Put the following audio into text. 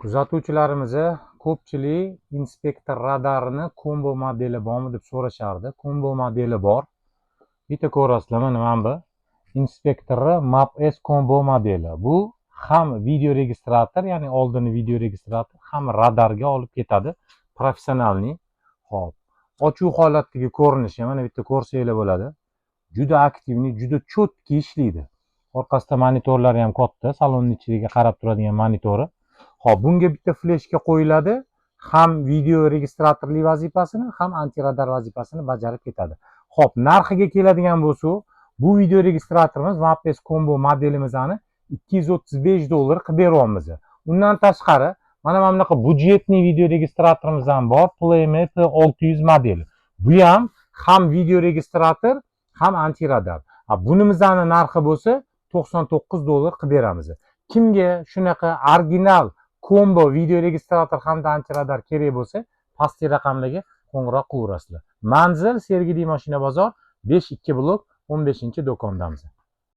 Kuzatuvchilarimiz ko'pchilik inspektor radarini kombo modeli bormi deb so'rashardi. Kombo modeli bor. Bitta ko'rasizlar, mana bu inspektorni Map S kombo modeli. Bu ham video registrator, ya'ni oldini video registrator, ham radarga olib ketadi. Professionalniy. Xo'p. Ochuv holatdagi ko'rinishi mana bitta ko'rsanglar bo'ladi. Juda aktivniy, juda cho'tki ishlaydi. Orqasida monitorlari ham katta, salonning ichiga qarab turadigan monitori. Xo'p, bunga bitta fleshka qo'yiladi. Ham video registratorli vazifasini, ham antiradar vazifasini bajarib ketadi. Xo'p, narxiga keladigan bo'lsak, bu video registratorimiz Map S Combo modelimizni $235 qilib beryapmiz. Undan tashqari, mana bunaqa budjetli video registratorimiz ham bor, PlayMap 600 modeli. Bu ham video registrator, ham antiradar. Bunimizning narxi bo'lsa $99 qilib beramiz. Kimga shunaqa original kombo video registrator hamda antiradar kerak bo'lsa, pastki raqamlarga qo'ng'iroq qilaverasizlar. Manzil Sergeli mashina bozor 5-2 blok 15-do'kondamiz.